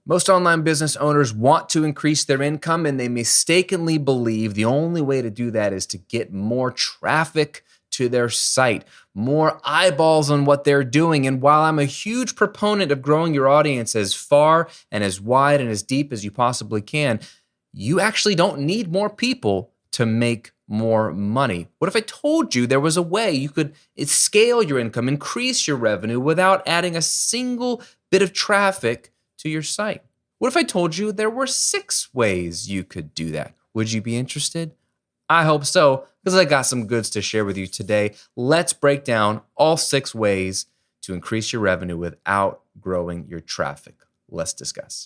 Most online business owners want to increase their income, and they mistakenly believe the only way to do that is to get more traffic to their site, more eyeballs on what they're doing. And while I'm a huge proponent of growing your audience as far and as wide and as deep as you possibly can, you actually don't need more people to make more money. What if I told you there was a way you could scale your income, increase your revenue without adding a single bit of traffic to your site? What if I told you there were 6 ways you could do that? Would you be interested? I hope so, because I got some goods to share with you today. Let's break down all 6 ways to increase your revenue without growing your traffic. Let's discuss.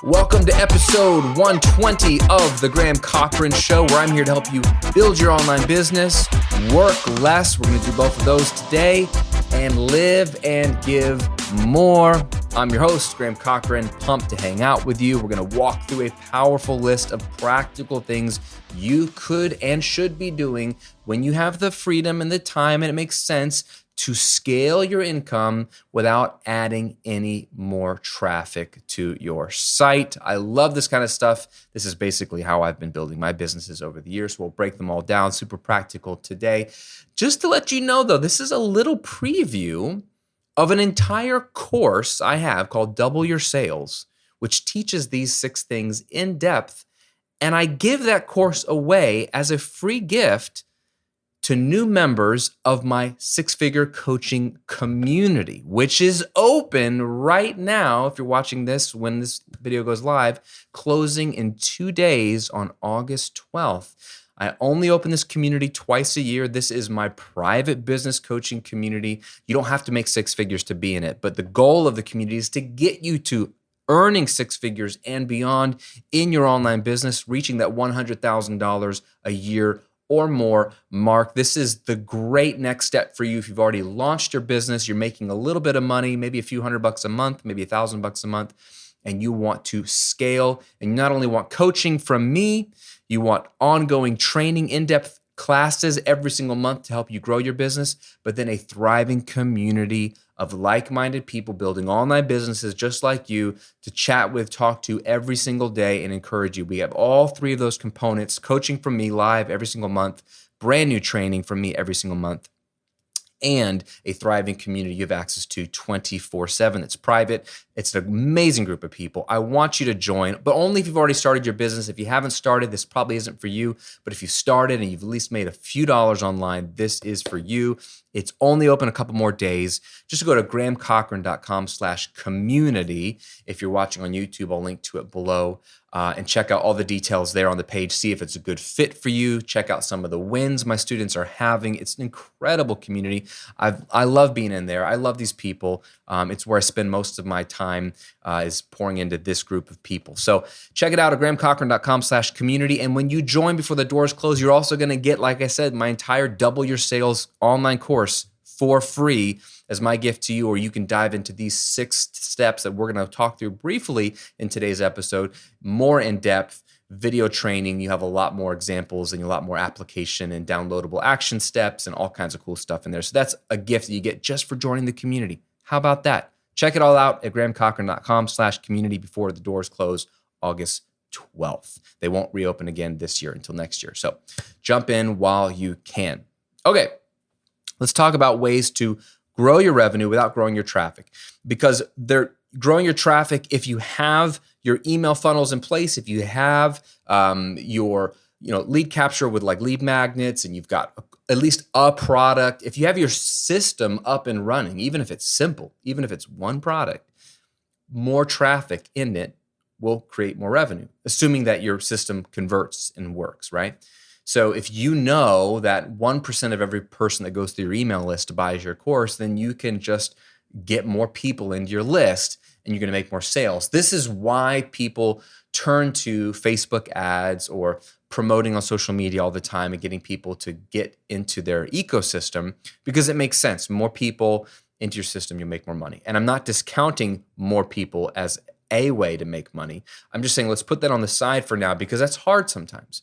Welcome to episode 120 of The Graham Cochran Show, where I'm here to help you build your online business, work less. We're going to do both of those today, and live and give more. I'm your host, Graham Cochran, pumped to hang out with you. We're going to walk through a powerful list of practical things you could and should be doing when you have the freedom and the time and it makes sense to scale your income without adding any more traffic to your site. I love this kind of stuff. This is basically how I've been building my businesses over the years. So we'll break them all down, super practical today. Just to let you know, though, this is a little preview of an entire course I have called Double Your Sales, which teaches these 6 things in depth. And I give that course away as a free gift to new members of my 6-figure coaching community, which is open right now. If you're watching this when this video goes live, closing in 2 days on August 12th. I only open this community twice a year. This is my private business coaching community. You don't have to make 6 figures to be in it, but the goal of the community is to get you to earning 6 figures and beyond in your online business, reaching that $100,000 a year or more mark. This is the great next step for you. If you've already launched your business, you're making a little bit of money, maybe a few $100 a month, maybe $1,000 a month, and you want to scale. And you not only want coaching from me, you want ongoing training, in-depth classes every single month to help you grow your business, but then a thriving community of like-minded people building online businesses just like you to chat with, talk to every single day and encourage you. We have all 3 of those components: coaching from me live every single month, brand new training from me every single month, and a thriving community you have access to 24/7. It's private. It's an amazing group of people. I want you to join, but only if you've already started your business. If you haven't started, this probably isn't for you. But if you've started and you've at least made a few dollars online, this is for you. It's only open a couple more days. Just go to grahamcochran.com/community. If you're watching on YouTube, I'll link to it below. And check out all the details there on the page. See if it's a good fit for you. Check out some of the wins my students are having. It's an incredible community. I love being in there. I love these people. It's where I spend most of my time is pouring into this group of people. So check it out at grahamcochran.com/community. And when you join before the doors close, you're also going to get, like I said, my entire Double Your Sales online course for free as my gift to you, or you can dive into these 6 steps that we're going to talk through briefly in today's episode, more in depth, video training. You have a lot more examples and a lot more application and downloadable action steps and all kinds of cool stuff in there. So that's a gift that you get just for joining the community. How about that? Check it all out at grahamcochran.com/community before the doors close August 12th. They won't reopen again this year until next year. So jump in while you can. Okay, let's talk about ways to grow your revenue without growing your traffic, because they're growing your traffic if you have your email funnels in place, if you have your lead capture with like lead magnets, and you've got at least a product. If you have your system up and running, even if it's simple, even if it's one product, more traffic in it will create more revenue, assuming that your system converts and works, right? So if you know that 1% of every person that goes through your email list buys your course, then you can just get more people into your list and you're going to make more sales. This is why people turn to Facebook ads or promoting on social media all the time and getting people to get into their ecosystem, because it makes sense. More people into your system, you'll make more money. And I'm not discounting more people as a way to make money. I'm just saying, let's put that on the side for now, because that's hard sometimes.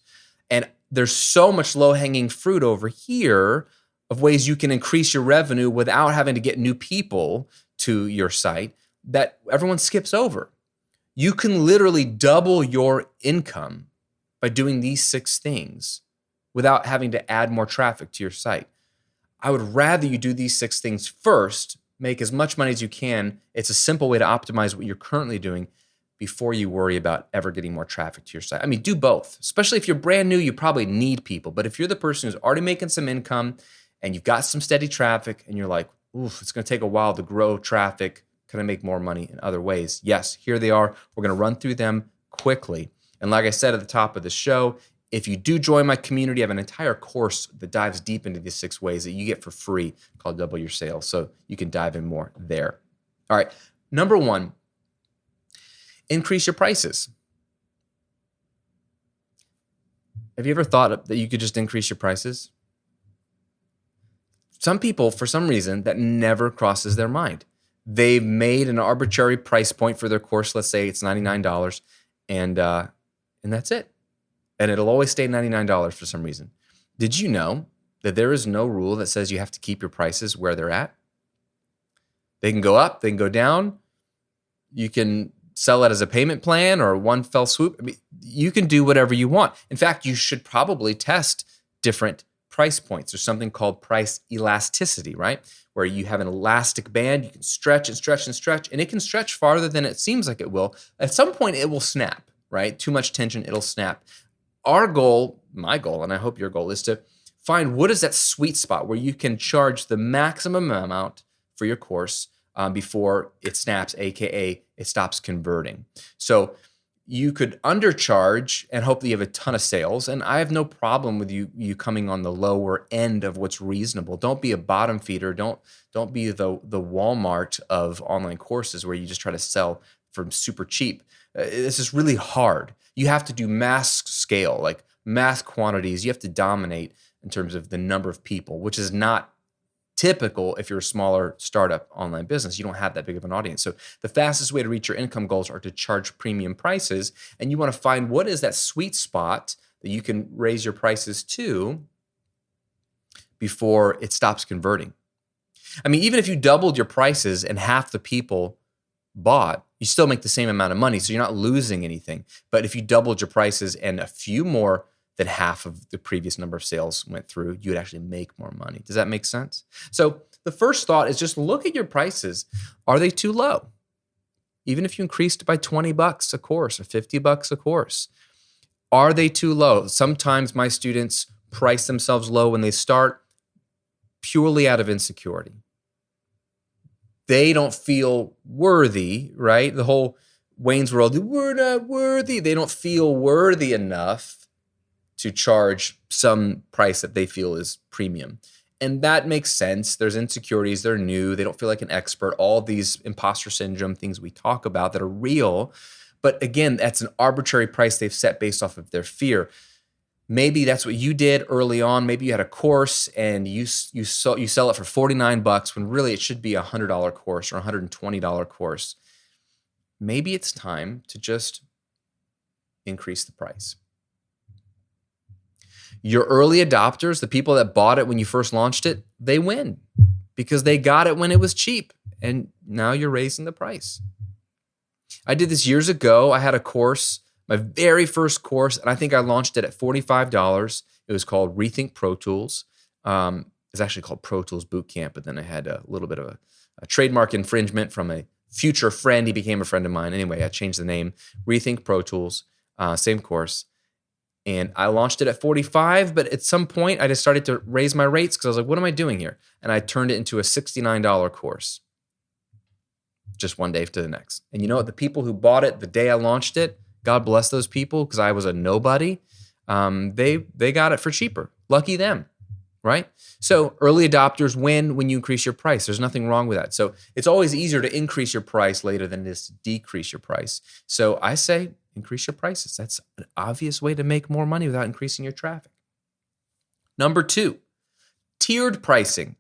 And there's so much low-hanging fruit over here of ways you can increase your revenue without having to get new people to your site that everyone skips over. You can literally double your income by doing these 6 things without having to add more traffic to your site. I would rather you do these 6 things first, make as much money as you can. It's a simple way to optimize what you're currently doing before you worry about ever getting more traffic to your site. I mean, do both. Especially if you're brand new, you probably need people. But if you're the person who's already making some income and you've got some steady traffic and you're like, oof, it's going to take a while to grow traffic, can I make more money in other ways? Yes, here they are. We're going to run through them quickly. And like I said at the top of the show, if you do join my community, I have an entire course that dives deep into these 6 ways that you get for free called Double Your Sales. So you can dive in more there. All right. Number 1, increase your prices. Have you ever thought that you could just increase your prices? Some people, for some reason, that never crosses their mind. They've made an arbitrary price point for their course. Let's say it's $99, and that's it. And it'll always stay $99 for some reason. Did you know that there is no rule that says you have to keep your prices where they're at? They can go up, they can go down. You can sell it as a payment plan or one fell swoop. I mean, you can do whatever you want. In fact, you should probably test different price points. There's something called price elasticity, right? Where you have an elastic band, you can stretch and stretch and stretch, and it can stretch farther than it seems like it will. At some point, it will snap, right? Too much tension, it'll snap. Our goal, my goal, and I hope your goal, is to find what is that sweet spot where you can charge the maximum amount for your course before it snaps, AKA it stops converting. So you could undercharge and hope that you have a ton of sales. And I have no problem with you coming on the lower end of what's reasonable. Don't be a bottom feeder. Don't be the Walmart of online courses where you just try to sell for super cheap. This is really hard. You have to do mass scale, like mass quantities. You have to dominate in terms of the number of people, which is not typical if you're a smaller startup online business. You don't have that big of an audience. So the fastest way to reach your income goals are to charge premium prices. And you want to find what is that sweet spot that you can raise your prices to before it stops converting. I mean, even if you doubled your prices and half the people bought, you still make the same amount of money. So you're not losing anything. But if you doubled your prices and a few more than half of the previous number of sales went through, you would actually make more money. Does that make sense? So the first thought is just look at your prices. Are they too low? Even if you increased by $20 a course or $50 a course, are they too low? Sometimes my students price themselves low when they start purely out of insecurity. They don't feel worthy, right? The whole Wayne's World, we're not worthy. They don't feel worthy enough to charge some price that they feel is premium. And that makes sense. There's insecurities. They're new. They don't feel like an expert. All these imposter syndrome things we talk about that are real. But again, that's an arbitrary price they've set based off of their fear. Maybe that's what you did early on. Maybe you had a course and you sell it for $49 when really it should be a $100 course or a $120 course. Maybe it's time to just increase the price. Your early adopters, the people that bought it when you first launched it, they win because they got it when it was cheap. And now you're raising the price. I did this years ago. I had a course, my very first course, and I think I launched it at $45. It was called Rethink Pro Tools. It's actually called Pro Tools Bootcamp, but then I had a little bit of a trademark infringement from a future friend. He became a friend of mine. Anyway, I changed the name, Rethink Pro Tools, same course. And I launched it at 45, but at some point I just started to raise my rates because I was like, what am I doing here? And I turned it into a $69 course, just one day to the next. And you know what? The people who bought it the day I launched it, God bless those people because I was a nobody. They got it for cheaper. Lucky them, right? So early adopters win when you increase your price. There's nothing wrong with that. So it's always easier to increase your price later than it is to decrease your price. So I say increase your prices. That's an obvious way to make more money without increasing your traffic. Number 2, tiered pricing.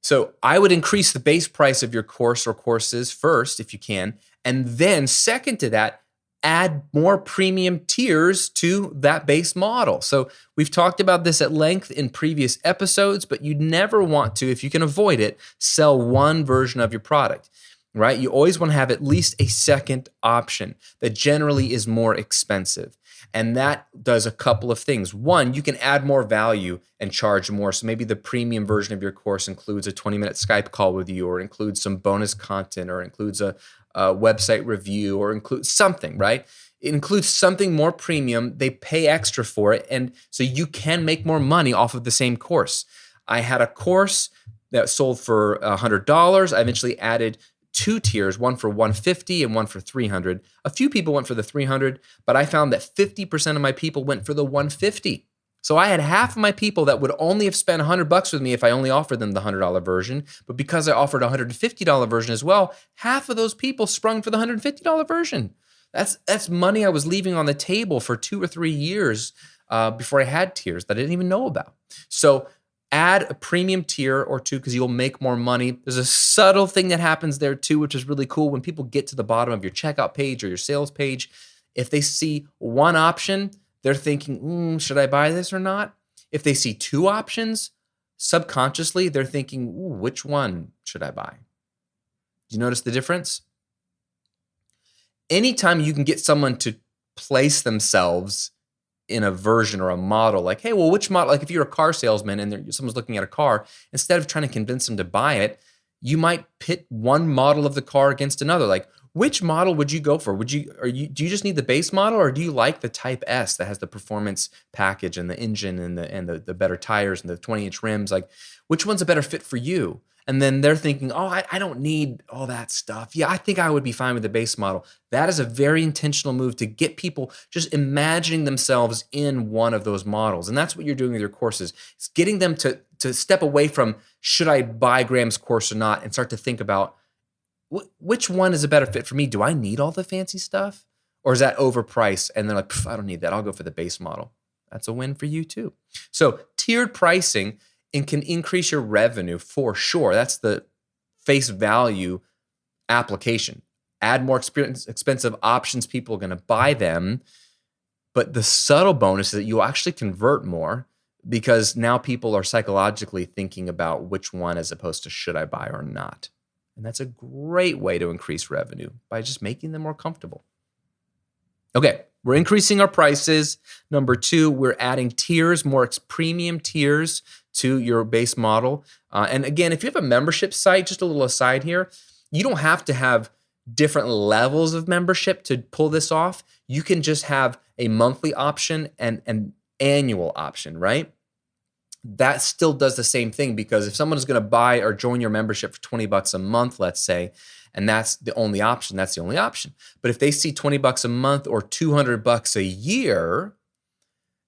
So I would increase the base price of your course or courses first, if you can, and then second to that, add more premium tiers to that base model. So we've talked about this at length in previous episodes, but you never want to, if you can avoid it, sell one version of your product, right? You always want to have at least a second option that generally is more expensive. And that does a couple of things. One, you can add more value and charge more. So maybe the premium version of your course includes a 20-minute Skype call with you, or includes some bonus content, or includes a website review, or includes something, right? It includes something more premium. They pay extra for it. And so you can make more money off of the same course. I had a course that sold for $100. I eventually added 2 tiers, one for $150 and one for $300. A few people went for the $300, but I found that 50% of my people went for the $150. So I had half of my people that would only have spent $100 with me if I only offered them the $100 version. But because I offered a $150 version as well, half of those people sprung for the $150 version. That's money I was leaving on the table for 2 or 3 years before I had tiers that I didn't even know about. So add a premium tier or 2 because you'll make more money. There's a subtle thing that happens there too, which is really cool. When people get to the bottom of your checkout page or your sales page, if they see one option, they're thinking, should I buy this or not? If they see 2 options, subconsciously, they're thinking, which one should I buy? Do you notice the difference? Anytime you can get someone to place themselves in a version or a model, like, hey, well, which model? Like if you're a car salesman and someone's looking at a car, instead of trying to convince them to buy it, you might pit one model of the car against another. Like, which model would you go for? Do you just need the base model, or do you like the Type S that has the performance package and the engine and the better tires and the 20-inch rims? Like, which one's a better fit for you? And then they're thinking, I don't need all that stuff. Yeah, I think I would be fine with the base model. That is a very intentional move to get people just imagining themselves in one of those models. And that's what you're doing with your courses. It's getting them to step away from, should I buy Graham's course or not, and start to think about, which one is a better fit for me? Do I need all the fancy stuff? Or is that overpriced? And they're like, I don't need that. I'll go for the base model. That's a win for you too. So tiered pricing and can increase your revenue for sure. That's the face value application. Add more expensive options, people are going to buy them. But the subtle bonus is that you'll actually convert more, because now people are psychologically thinking about which one as opposed to should I buy or not. And that's a great way to increase revenue, by just making them more comfortable. Okay, we're increasing our prices. Number 2, we're adding tiers, more premium tiers to your base model. And again, if you have a membership site, just a little aside here, you don't have to have different levels of membership to pull this off. You can just have a monthly option and an annual option, right? That still does the same thing, because if someone is going to buy or join your membership for $20 a month, let's say, and that's the only option, that's the only option. But if they see $20 a month or $200 a year,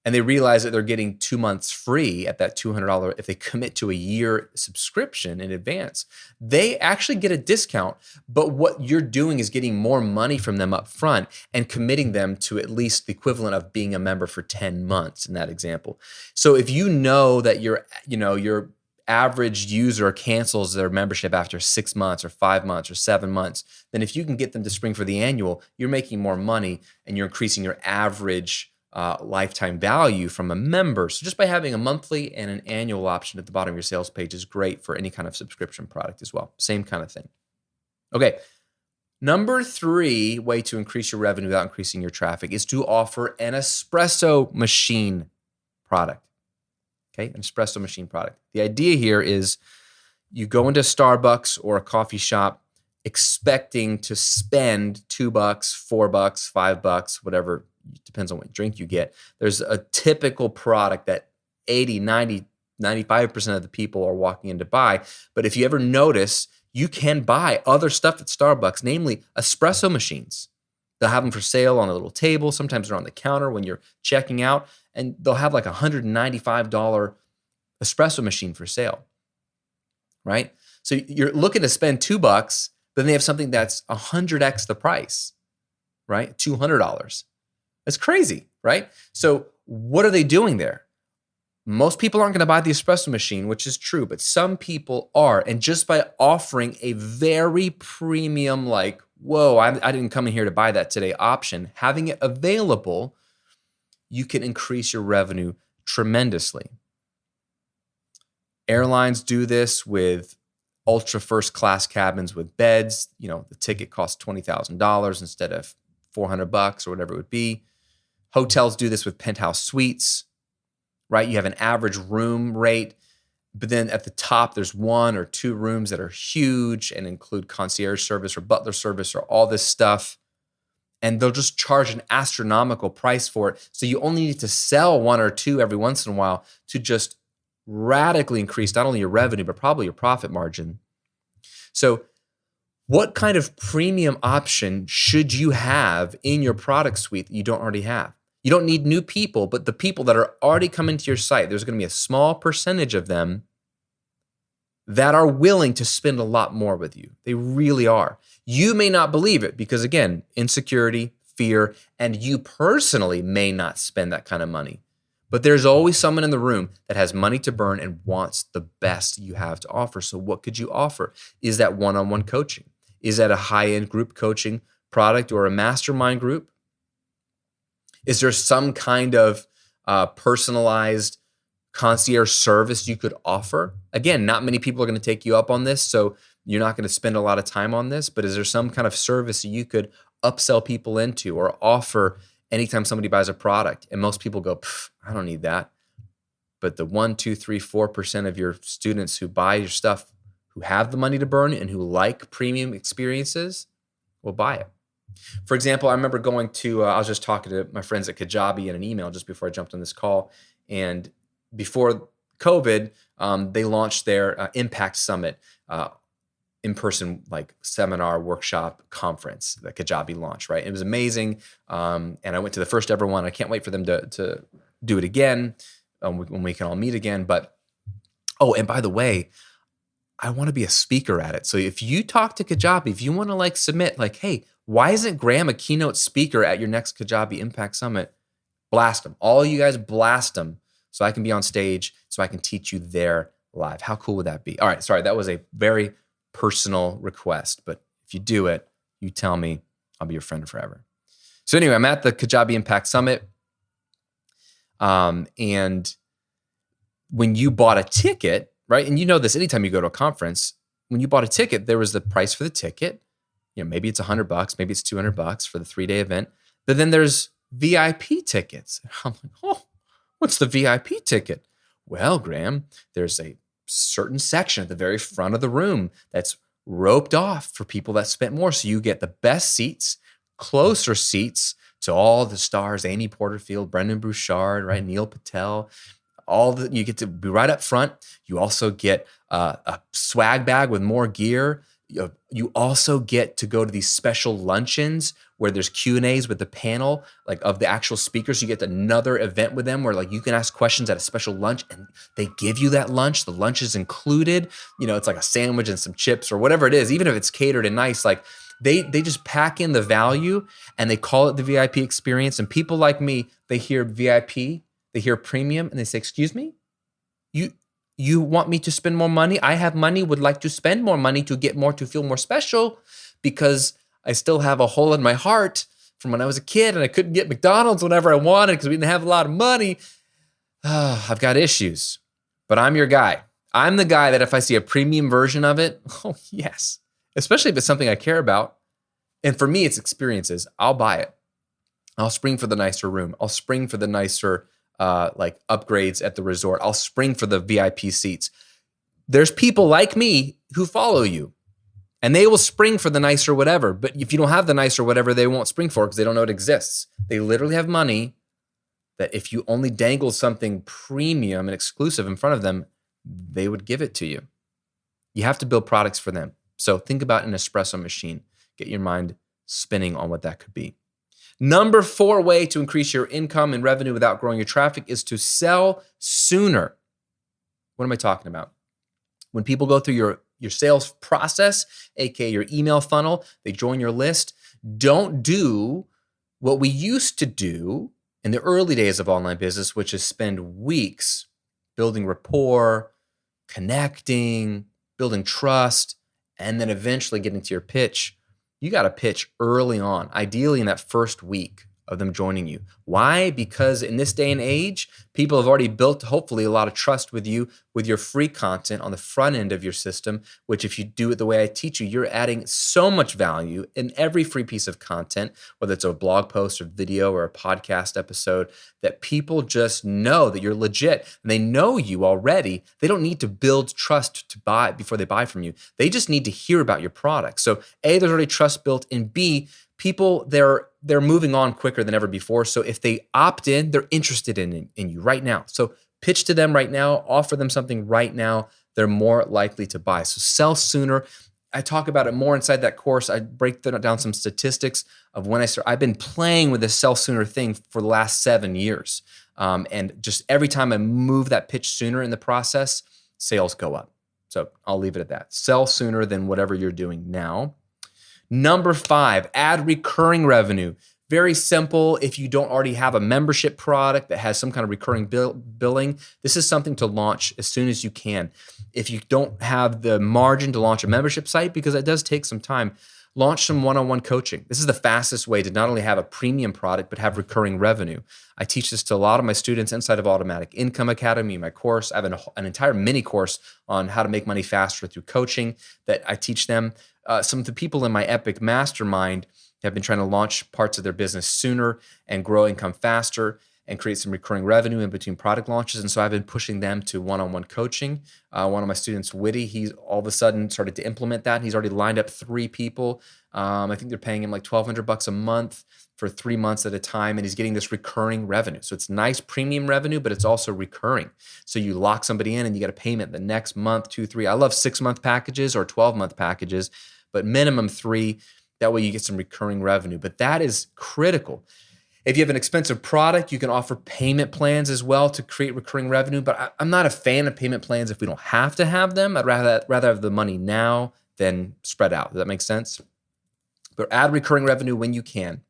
and they realize that they're getting 2 months free at that $200, if they commit to a year subscription in advance, they actually get a discount. But what you're doing is getting more money from them up front and committing them to at least the equivalent of being a member for 10 months in that example. So if you know that your average user cancels their membership after 6 months or 5 months or 7 months, then if you can get them to spring for the annual, you're making more money and you're increasing your average lifetime value from a member. So just by having a monthly and an annual option at the bottom of your sales page is great for any kind of subscription product as well. Same kind of thing. Okay. Number 3 way to increase your revenue without increasing your traffic is to offer an espresso machine product. Okay, an espresso machine product. The idea here is you go into Starbucks or a coffee shop expecting to spend $2, $4, $5, whatever, depends on what drink you get. There's a typical product that 80, 90, 95% of the people are walking in to buy. But if you ever notice, you can buy other stuff at Starbucks, namely espresso machines. They'll have them for sale on a little table. Sometimes they're on the counter when you're checking out, and they'll have like a $195 espresso machine for sale, right? So you're looking to spend $2, but then they have something that's 100x the price, right? $200. That's crazy, right? So what are they doing there? Most people aren't going to buy the espresso machine, which is true, but some people are. And just by offering a very premium, like whoa, I didn't come in here to buy that today option, having it available, you can increase your revenue tremendously. Airlines do this with ultra first class cabins with beds. The ticket costs $20,000 instead of $400 or whatever it would be. Hotels do this with penthouse suites, right? You have an average room rate, but then at the top, there's 1 or 2 rooms that are huge and include concierge service or butler service or all this stuff. And they'll just charge an astronomical price for it. So you only need to sell 1 or 2 every once in a while to just radically increase not only your revenue, but probably your profit margin. So what kind of premium option should you have in your product suite that you don't already have? You don't need new people, but the people that are already coming to your site, there's going to be a small percentage of them that are willing to spend a lot more with you. They really are. You may not believe it because, again, insecurity, fear, and you personally may not spend that kind of money. But there's always someone in the room that has money to burn and wants the best you have to offer. So what could you offer? Is that one-on-one coaching? Is that a high-end group coaching product or a mastermind group? Is there some kind of personalized concierge service you could offer? Again, not many people are going to take you up on this, so you're not going to spend a lot of time on this, but is there some kind of service that you could upsell people into or offer anytime somebody buys a product? And most people go, I don't need that. But the 1, 2, 3, 4% of your students who buy your stuff, who have the money to burn and who like premium experiences, will buy it. For example, I remember going to, I was just talking to my friends at Kajabi in an email just before I jumped on this call. And before COVID, they launched their Impact Summit, in-person like seminar, workshop, conference that Kajabi launched, right? It was amazing. And I went to the first ever one. I can't wait for them to do it again when we can all meet again. But, oh, and by the way, I want to be a speaker at it. So if you talk to Kajabi, if you want to like submit like, hey, why isn't Graham a keynote speaker at your next Kajabi Impact Summit? Blast them. All you guys blast them so I can be on stage, so I can teach you there live. How cool would that be? All right, sorry, that was a very personal request, but if you do it, you tell me, I'll be your friend forever. So anyway, I'm at the Kajabi Impact Summit. And when you bought a ticket, right? And you know this, anytime you go to a conference, when you bought a ticket, there was the price for the ticket. Maybe it's $100, maybe it's $200 for the 3-day event. But then there's VIP tickets. I'm like, oh, what's the VIP ticket? Well, Graham, there's a certain section at the very front of the room that's roped off for people that spent more. So you get the best seats, closer seats to all the stars, Amy Porterfield, Brendan Burchard, right? Neil Patel. You get to be right up front. You also get a swag bag with more gear. You also get to go to these special luncheons where there's Q&As with the panel, like of the actual speakers. You get another event with them where like you can ask questions at a special lunch and they give you that lunch. The lunch is included. It's like a sandwich and some chips or whatever it is. Even if it's catered and nice, like they just pack in the value and they call it the VIP experience. And people like me, they hear VIP, they hear premium, and they say, excuse me, you want me to spend more money? I have money, would like to spend more money to get more, to feel more special, because I still have a hole in my heart from when I was a kid and I couldn't get McDonald's whenever I wanted because we didn't have a lot of money. I've got issues, but I'm your guy. I'm the guy that if I see a premium version of it, oh yes, especially if it's something I care about. And for me, it's experiences. I'll buy it. I'll spring for the nicer room. I'll spring for the nicer like upgrades at the resort. I'll spring for the VIP seats. There's people like me who follow you and they will spring for the nicer whatever. But if you don't have the nicer whatever, they won't spring for it because they don't know it exists. They literally have money that if you only dangle something premium and exclusive in front of them, they would give it to you. You have to build products for them. So think about an espresso machine. Get your mind spinning on what that could be. Number 4 way to increase your income and revenue without growing your traffic is to sell sooner. What am I talking about? When people go through your sales process, aka your email funnel, they join your list, don't do what we used to do in the early days of online business, which is spend weeks building rapport, connecting, building trust, and then eventually getting to your pitch. you got to pitch early on, ideally in that first week of them joining you. Why? Because in this day and age, people have already built, hopefully, a lot of trust with you with your free content on the front end of your system, which if you do it the way I teach you, you're adding so much value in every free piece of content, whether it's a blog post or video or a podcast episode, that people just know that you're legit and they know you already. They don't need to build trust to buy before they buy from you. They just need to hear about your product. So A, there's already trust built, and B, people, they're moving on quicker than ever before. So if they opt in, they're interested in you right now. So pitch to them right now, offer them something right now. They're more likely to buy. So sell sooner. I talk about it more inside that course. I break down some statistics of when I start. I've been playing with this sell sooner thing for the last 7 years. And just every time I move that pitch sooner in the process, sales go up. So I'll leave it at that. Sell sooner than whatever you're doing now. Number 5, add recurring revenue. Very simple. If you don't already have a membership product that has some kind of recurring billing, this is something to launch as soon as you can. If you don't have the margin to launch a membership site, because it does take some time, launch some one-on-one coaching. This is the fastest way to not only have a premium product, but have recurring revenue. I teach this to a lot of my students inside of Automatic Income Academy, my course. I have an entire mini course on how to make money faster through coaching that I teach them. Some of the people in my Epic Mastermind have been trying to launch parts of their business sooner and grow income faster and create some recurring revenue in between product launches. And so I've been pushing them to one-on-one coaching. One of my students, Witty, he's all of a sudden started to implement that. He's already lined up 3 people. I think they're paying him like $1,200 a month for 3 months at a time. And he's getting this recurring revenue. So it's nice premium revenue, but it's also recurring. So you lock somebody in and you get a payment the next month, 2, 3. I love 6-month packages or 12-month packages, but minimum 3. That way you get some recurring revenue. But that is critical. If you have an expensive product, you can offer payment plans as well to create recurring revenue. But I'm not a fan of payment plans if we don't have to have them. I'd rather have the money now than spread out. Does that make sense? But add recurring revenue when you can.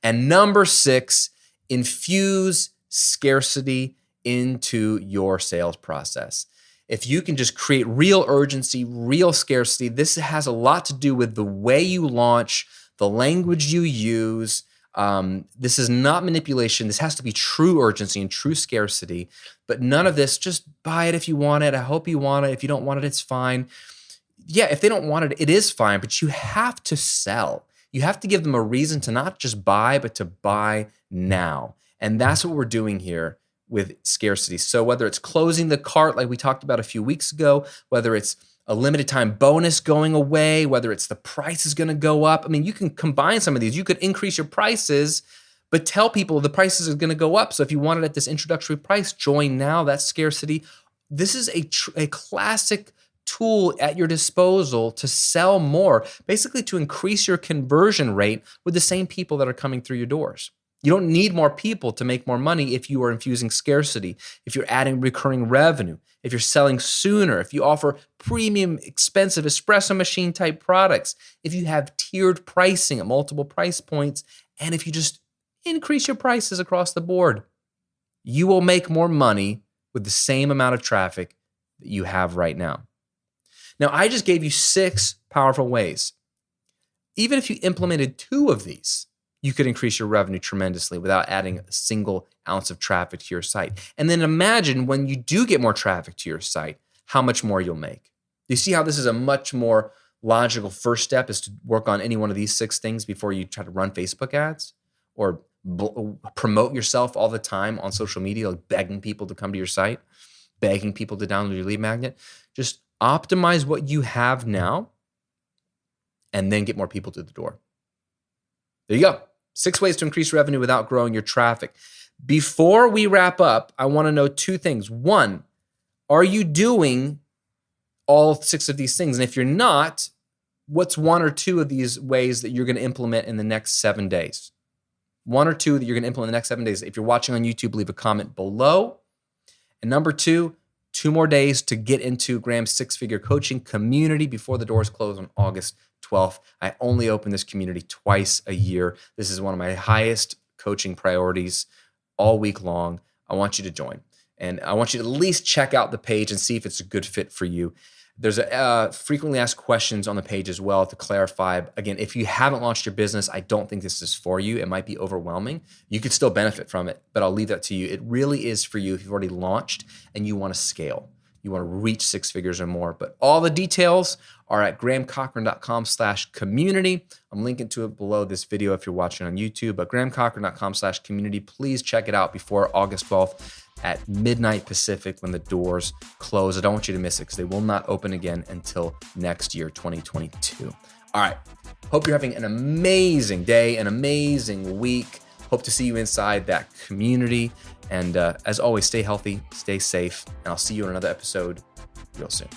And number 6, infuse scarcity into your sales process. If you can just create real urgency, real scarcity, this has a lot to do with the way you launch, the language you use. This is not manipulation. This has to be true urgency and true scarcity, but none of this, just buy it if you want it. I hope you want it. If you don't want it, it's fine. Yeah, if they don't want it, it is fine, but you have to sell. You have to give them a reason to not just buy, but to buy now. And that's what we're doing here with scarcity. So whether it's closing the cart like we talked about a few weeks ago, whether it's a limited time bonus going away, whether it's the price is going to go up. I mean, you can combine some of these. You could increase your prices, but tell people the prices are going to go up. So if you want it at this introductory price, join now. That's scarcity. This is a classic tool at your disposal to sell more, basically to increase your conversion rate with the same people that are coming through your doors. You don't need more people to make more money if you are infusing scarcity, if you're adding recurring revenue, if you're selling sooner, if you offer premium, expensive espresso machine type products, if you have tiered pricing at multiple price points, and if you just increase your prices across the board. You will make more money with the same amount of traffic that you have right now. Now, I just gave you 6 powerful ways. Even if you implemented 2 of these, you could increase your revenue tremendously without adding a single ounce of traffic to your site. And then imagine when you do get more traffic to your site, how much more you'll make. You see how this is a much more logical first step, is to work on any one of these 6 things before you try to run Facebook ads or promote yourself all the time on social media, like begging people to come to your site, begging people to download your lead magnet. Just optimize what you have now and then get more people to the door. There you go. 6 ways to increase revenue without growing your traffic. Before we wrap up, I want to know 2 things. 1, are you doing all 6 of these things? And if you're not, what's 1 or 2 of these ways that you're going to implement in the next 7 days? 1 or 2 that you're going to implement in the next 7 days. If you're watching on YouTube, leave a comment below. And number 2, 2 more days to get into Graham's 6-figure coaching community before the doors close on August 12th. I only open this community twice a year. This is one of my highest coaching priorities all week long. I want you to join. And I want you to at least check out the page and see if it's a good fit for you. There's a frequently asked questions on the page as well to clarify. Again, if you haven't launched your business, I don't think this is for you. It might be overwhelming. You could still benefit from it, but I'll leave that to you. It really is for you if you've already launched and you want to scale. You want to reach 6 figures or more. But all the details are at grahamcochrane.com/community. I'm linking to it below this video if you're watching on YouTube, but grahamcochrane.com/community. Please check it out before August 12th at midnight Pacific when the doors close. I don't want you to miss it because they will not open again until next year, 2022. All right. Hope you're having an amazing day, an amazing week. Hope to see you inside that community. And as always, stay healthy, stay safe, and I'll see you in another episode real soon.